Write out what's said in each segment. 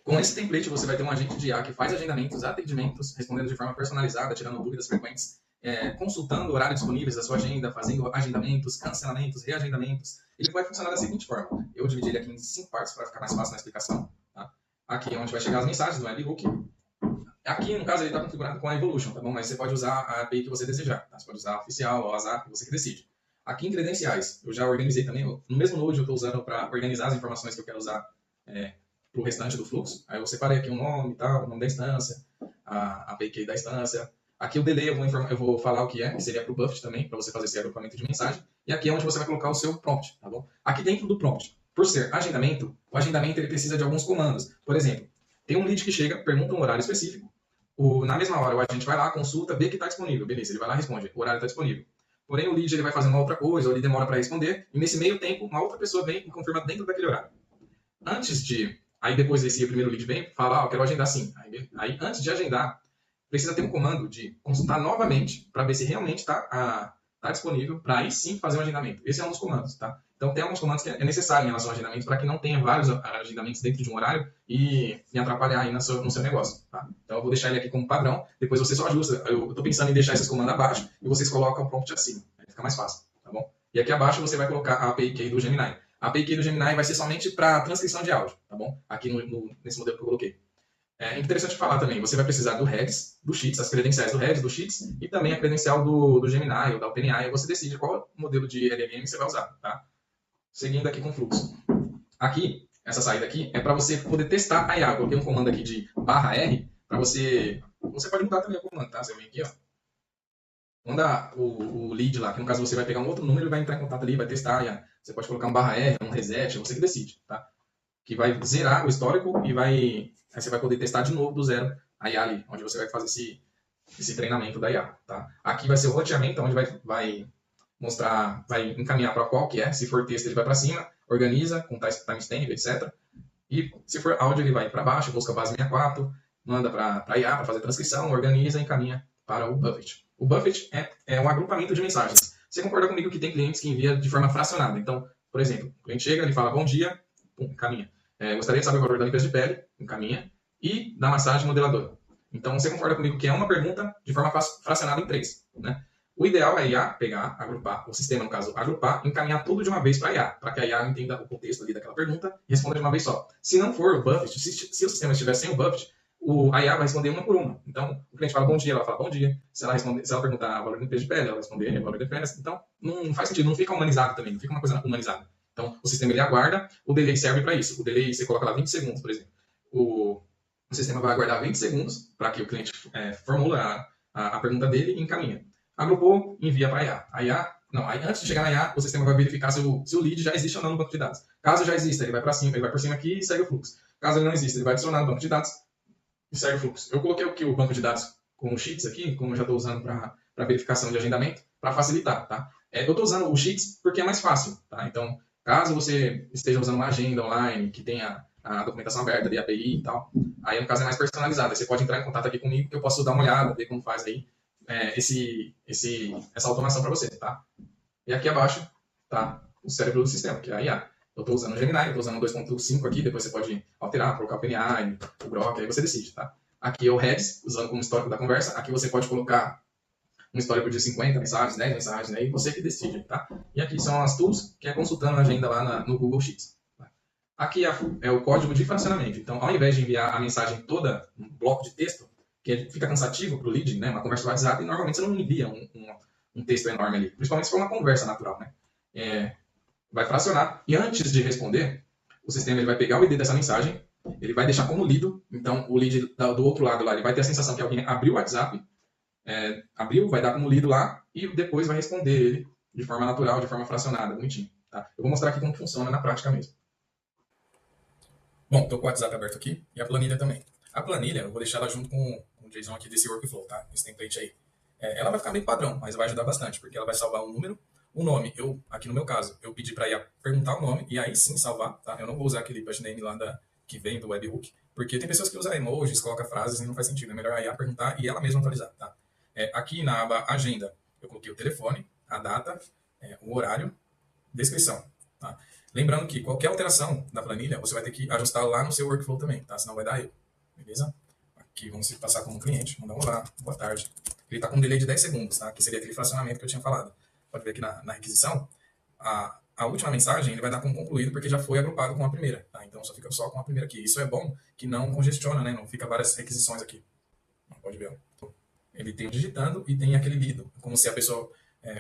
Com esse template, você vai ter um agente de IA que faz agendamentos, atendimentos, respondendo de forma personalizada, tirando dúvidas frequentes, consultando horários disponíveis da sua agenda, fazendo agendamentos, cancelamentos, reagendamentos. Ele vai funcionar da seguinte forma. Eu dividi ele aqui em 5 partes para ficar mais fácil na explicação. Tá? Aqui é onde vai chegar as mensagens do webhook. Aqui, no caso, ele está configurado com a Evolution, tá bom? Mas você pode usar a API que você desejar. Tá? Você pode usar a oficial, o WhatsApp, você que decide. Aqui em credenciais, eu já organizei também. No mesmo Node eu estou usando para organizar as informações que eu quero usar para o restante do fluxo. Aí eu separei aqui um nome, tal, o nome da instância, a API key da instância. Aqui o delay eu vou falar o que é, que seria para o Buffet também, para você fazer esse agrupamento de mensagem. E aqui é onde você vai colocar o seu prompt, tá bom? Aqui dentro do prompt, por ser agendamento, o agendamento ele precisa de alguns comandos. Por exemplo, tem um lead que chega, pergunta um horário específico. Na mesma hora, o agente vai lá, consulta, vê que está disponível. Beleza, ele vai lá e responde, o horário está disponível. Porém, o lead ele vai fazer uma outra coisa, ou ele demora para responder, e nesse meio tempo, uma outra pessoa vem e confirma dentro daquele horário. Aí depois desse primeiro lead vem, fala, eu quero agendar sim. Aí antes de agendar, precisa ter um comando de consultar novamente para ver se realmente está disponível, para aí sim fazer um agendamento. Esse é um dos comandos, tá? Então tem alguns comandos que é necessário em relação ao agendamento para que não tenha vários agendamentos dentro de um horário e atrapalhar aí no seu negócio, tá? Então eu vou deixar ele aqui como padrão, depois você só ajusta. Eu estou pensando em deixar esses comandos abaixo e vocês colocam o prompt acima, aí fica mais fácil, tá bom? E aqui abaixo você vai colocar a API key do Gemini. A API key do Gemini vai ser somente para transcrição de áudio, tá bom? Aqui nesse modelo que eu coloquei. É interessante falar também, você vai precisar do Redis, do Sheets, as credenciais do Redis, do Sheets, e também a credencial do Gemini ou da OpenAI, você decide qual modelo de LLM você vai usar, tá? Seguindo aqui com o fluxo. Aqui, essa saída aqui, é para você poder testar a IA. Eu coloquei um comando aqui de /R, para você pode mudar também o comando, tá? Você vem aqui, ó. Manda o lead lá, que no caso você vai pegar um outro número e vai entrar em contato ali, vai testar a IA. Você pode colocar um /R, um reset, você que decide, tá? Que vai zerar o histórico e aí você vai poder testar de novo do zero a IA ali, onde você vai fazer esse treinamento da IA, tá? Aqui vai ser o roteamento, onde vai mostrar, vai encaminhar para qual que é, se for texto ele vai para cima, organiza com timestamp, etc. E se for áudio ele vai para baixo, busca a base 64, manda para a IA para fazer transcrição, organiza e encaminha para o Buffet. O Buffet é um agrupamento de mensagens. Você concorda comigo que tem clientes que enviam de forma fracionada? Então, por exemplo, o cliente chega, ele fala bom dia, pum, encaminha. Gostaria de saber o valor da limpeza de pele, encaminha, e da massagem modeladora. Então, você concorda comigo que é uma pergunta de forma fracionada em 3, né? O ideal é a IA pegar, agrupar, o sistema, no caso, agrupar, encaminhar tudo de uma vez para a IA, para que a IA entenda o contexto ali daquela pergunta e responda de uma vez só. Se não for o Buffet, se o sistema estiver sem o Buffet, a IA vai responder uma por uma. Então, o cliente fala bom dia, ela fala bom dia. Se ela perguntar valor de limpeza de pele, ela vai responder valor de limpeza. Então, não faz sentido, não fica humanizado também, não fica uma coisa humanizada. Então, o sistema ele aguarda, o delay serve para isso. O delay, você coloca lá 20 segundos, por exemplo. O sistema vai aguardar 20 segundos para que o cliente formule a pergunta dele e encaminha. Agrupou, envia para a IA. Aí antes de chegar na IA, o sistema vai verificar se o lead já existe ou não no banco de dados. Caso já exista, ele vai para cima, ele vai por cima aqui e segue o fluxo. Caso ele não exista, ele vai adicionar no banco de dados e segue o fluxo. Eu coloquei aqui o banco de dados com o Sheets aqui, como eu já estou usando para verificação de agendamento, para facilitar, tá? Eu estou usando o Sheets porque é mais fácil, tá? Então, caso você esteja usando uma agenda online que tenha a documentação aberta, de API e tal, aí no caso é mais personalizado. Você pode entrar em contato aqui comigo que eu posso dar uma olhada, ver como faz aí essa automação para você, tá? E aqui abaixo tá o cérebro do sistema, que é a IA. Eu estou usando o Gemini, eu estou usando o 2.5 aqui, depois você pode alterar, colocar o OpenAI, o Grok, aí você decide, tá? Aqui é o Redis, usando como histórico da conversa. Aqui você pode colocar um histórico de 50 mensagens, 10 mensagens, aí você que decide, tá? E aqui são as tools, que é consultando a agenda lá no Google Sheets. Tá? Aqui é o código de fracionamento. Então, ao invés de enviar a mensagem toda, um bloco de texto, que fica cansativo para o lead, né? Uma conversa do WhatsApp, e normalmente você não envia um texto enorme ali, principalmente se for uma conversa natural, né? Vai fracionar, e antes de responder, o sistema ele vai pegar o ID dessa mensagem, ele vai deixar como lido, então o lead do outro lado lá, ele vai ter a sensação que alguém abriu o WhatsApp, abriu, vai dar como lido lá, e depois vai responder ele de forma natural, de forma fracionada, bonitinho. Tá? Eu vou mostrar aqui como funciona na prática mesmo. Bom, estou com o WhatsApp aberto aqui, e a planilha também. A planilha, eu vou deixar ela junto com o JSON aqui desse workflow, tá? Esse template aí. Ela vai ficar meio padrão, mas vai ajudar bastante, porque ela vai salvar um número, o nome, aqui no meu caso, eu pedi para IA perguntar o nome e aí sim salvar, tá? Eu não vou usar aquele pushname lá que vem do webhook, porque tem pessoas que usam emojis, colocam frases e não faz sentido. É melhor a IA perguntar e ela mesma atualizar, tá? Aqui na aba Agenda, eu coloquei o telefone, a data, o horário, descrição, tá? Lembrando que qualquer alteração da planilha, você vai ter que ajustar lá no seu workflow também, tá? Senão vai dar erro, beleza? Aqui, vamos passar como cliente, mandar um olá, boa tarde. Ele está com um delay de 10 segundos, tá? Que seria aquele fracionamento que eu tinha falado. Pode ver aqui na requisição, a última mensagem ele vai dar como concluído porque já foi agrupado com a primeira, tá? Então só fica só com a primeira aqui. Isso é bom que não congestiona, né? Não fica várias requisições aqui. Pode ver, ó. Ele tem o digitando e tem aquele lido, como se a pessoa,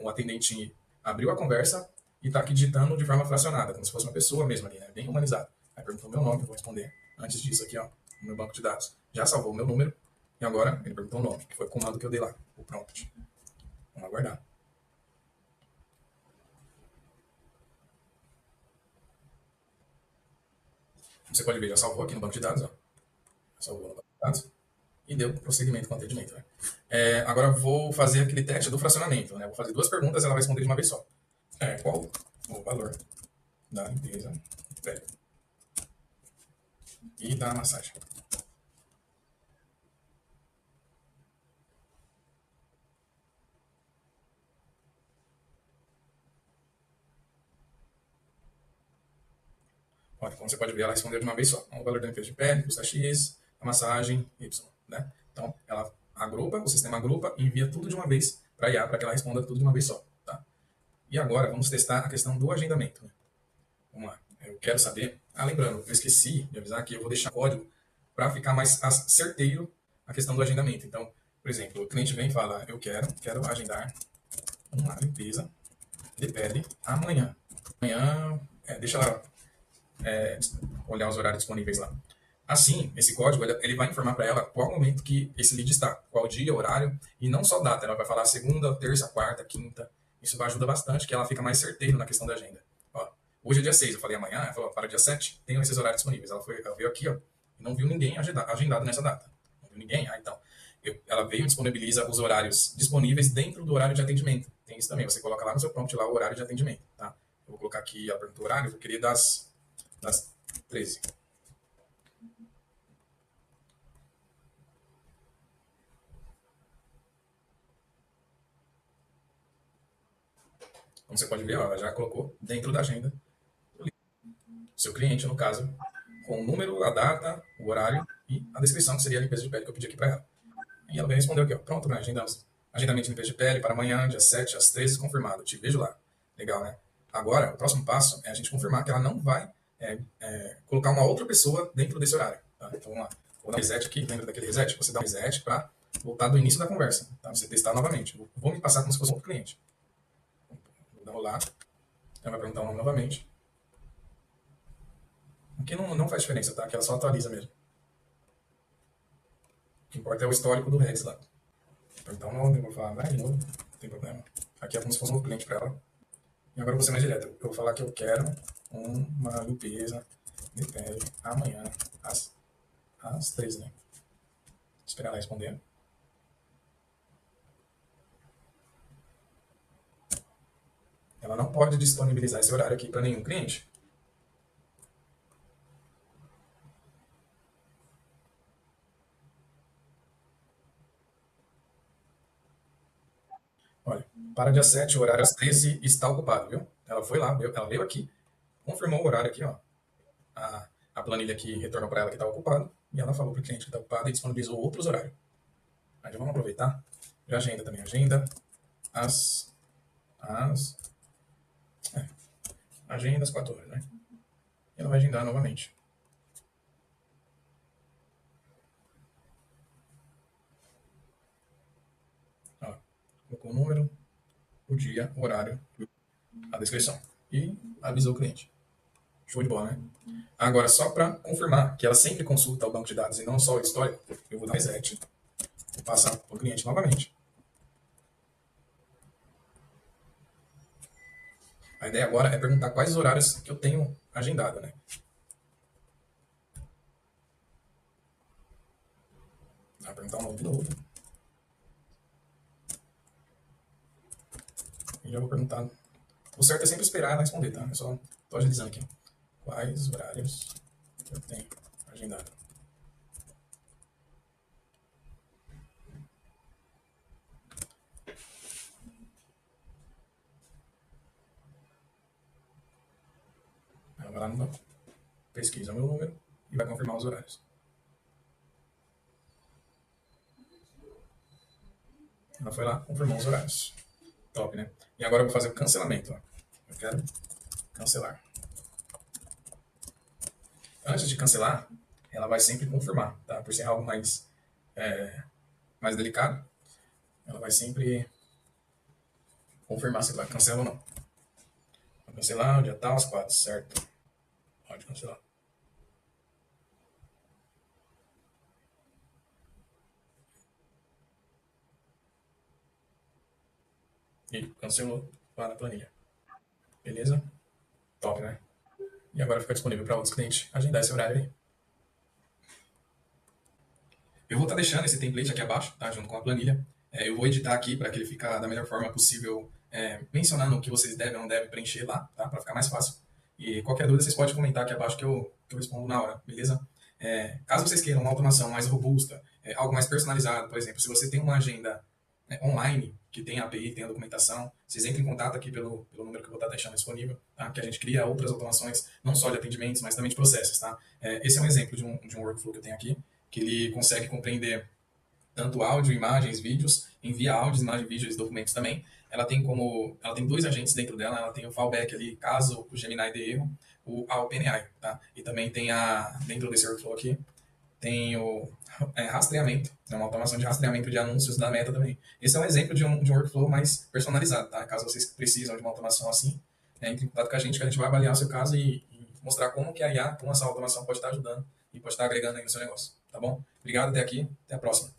o atendente abriu a conversa e está aqui digitando de forma fracionada, como se fosse uma pessoa mesmo ali, né? Bem humanizado. Aí perguntou meu nome, eu vou responder. Antes disso aqui, ó, no meu banco de dados. Já salvou o meu número e agora ele perguntou o nome, que foi o comando que eu dei lá, o prompt. Vamos aguardar. Você pode ver, já salvou aqui no banco de dados, ó. Salvou no banco de dados e deu prosseguimento com o atendimento. Né? Agora vou fazer aquele teste do fracionamento. Né? Vou fazer duas perguntas, ela vai responder de uma vez só. Qual o valor da limpeza pele e da massagem? Olha, como você pode ver, ela respondeu de uma vez só. O valor da limpeza de pele custa X, a massagem Y. Né? Então, ela agrupa, o sistema agrupa e envia tudo de uma vez para a IA, para que ela responda tudo de uma vez só. Tá? E agora, vamos testar a questão do agendamento. Né? Vamos lá. Eu quero saber. Lembrando, eu esqueci de avisar que eu vou deixar código para ficar mais certeiro a questão do agendamento. Então, por exemplo, o cliente vem e fala: eu quero agendar uma limpeza de pele amanhã. Amanhã, deixa ela olhar os horários disponíveis lá. Assim, esse código ele vai informar para ela qual momento que esse lead está, qual dia, horário, e não só data. Ela vai falar segunda, terça, quarta, quinta. Isso vai ajudar bastante, que ela fica mais certeira na questão da agenda. Ó, hoje é dia 6, eu falei amanhã, ela falou, para dia 7, tenho esses horários disponíveis. Ela veio aqui, ó, e não viu ninguém agendado nessa data. Não viu ninguém? Então, ela veio e disponibiliza os horários disponíveis dentro do horário de atendimento. Tem isso também, você coloca lá no seu prompt lá o horário de atendimento, tá? Eu vou colocar aqui, ela perguntou o horário, eu queria das 13. Como você pode ver, ó, ela já colocou dentro da agenda o seu cliente, no caso, com o número, a data, o horário e a descrição, que seria a limpeza de pele que eu pedi aqui para ela. E ela veio respondeu aqui, ó, pronto, né, agendamos. Agendamento de limpeza de pele para amanhã, dia 7, às 13, confirmado. Te vejo lá. Legal, né? Agora, o próximo passo é a gente confirmar que ela não vai colocar uma outra pessoa dentro desse horário. Tá? Então, vamos lá. Vou dar um reset aqui, lembra daquele reset? Você dá um reset para voltar do início da conversa. Tá? Você testar novamente. Vou me passar como se fosse um outro cliente. Vou dar um rolar. Ela vai perguntar o nome novamente. Aqui não faz diferença, tá? Aqui ela só atualiza mesmo. O que importa é o histórico do Rex lá. Vou perguntar o nome, vou falar, vai de novo, não tem problema. Aqui é como se fosse um novo cliente para ela. E agora eu vou ser mais direto. Eu vou falar que eu quero uma limpeza de pele amanhã, às 13, né? Esperar ela responder. Ela não pode disponibilizar esse horário aqui para nenhum cliente. Olha, para dia 7, o horário às 13 está ocupado, viu? Ela foi lá, ela veio aqui, confirmou o horário aqui, ó. A planilha aqui retornou para ela que estava ocupado e ela falou para o cliente que está ocupado e disponibilizou outros horários. Aí já vamos aproveitar. Já agenda também, agenda as agenda às 4 horas, né? E ela vai agendar novamente. Ó, colocou o número, o dia, o horário, a descrição. E avisou o cliente. Show de bola, né? Agora, só para confirmar que ela sempre consulta o banco de dados e não só o histórico, eu vou dar reset, vou passar para o cliente novamente. A ideia agora é perguntar quais horários que eu tenho agendado, né? Vou perguntar um nome de novo. E já vou perguntar. O certo é sempre esperar ela responder, tá? Eu só estou agilizando aqui. Quais horários eu tenho agendado? pesquisa o meu número e vai confirmar os horários. Ela foi lá, confirmou os horários. Top, né? E agora eu vou fazer o cancelamento. Ó. Eu quero cancelar. Antes de cancelar, ela vai sempre confirmar, tá? Por ser algo mais delicado, ela vai sempre confirmar se ela cancela ou não. Vou cancelar o dia tal, às 4, certo? Pode cancelar. E cancelou lá na planilha. Beleza? Top, né? E agora fica disponível para outros clientes agendar esse horário aí. Eu vou estar deixando esse template aqui abaixo, tá? Junto com a planilha. Eu vou editar aqui para que ele fique da melhor forma possível, mencionando o que vocês devem ou não devem preencher lá, tá? Para ficar mais fácil. E qualquer dúvida vocês podem comentar aqui abaixo que eu respondo na hora, beleza? Caso vocês queiram uma automação mais robusta, algo mais personalizado, por exemplo, se você tem uma agenda online, que tem a API, tem a documentação, vocês entrem em contato aqui pelo número que eu vou estar deixando disponível, tá? Que a gente cria outras automações, não só de atendimentos, mas também de processos, tá? Esse é um exemplo de um workflow que eu tenho aqui, que ele consegue compreender tanto áudio, imagens, vídeos, envia áudios, imagens, vídeos, documentos também. Ela tem 2 agentes dentro dela, ela tem o fallback ali, caso o Gemini dê erro, a OpenAI, tá? E também tem dentro desse workflow aqui, tem o rastreamento, uma automação de rastreamento de anúncios da Meta também. Esse é um exemplo de um workflow mais personalizado, tá? Caso vocês precisam de uma automação assim, entre em contato com a gente que a gente vai avaliar o seu caso e mostrar como que a IA, como essa automação pode estar ajudando e pode estar agregando aí no seu negócio, tá bom? Obrigado até aqui, até a próxima.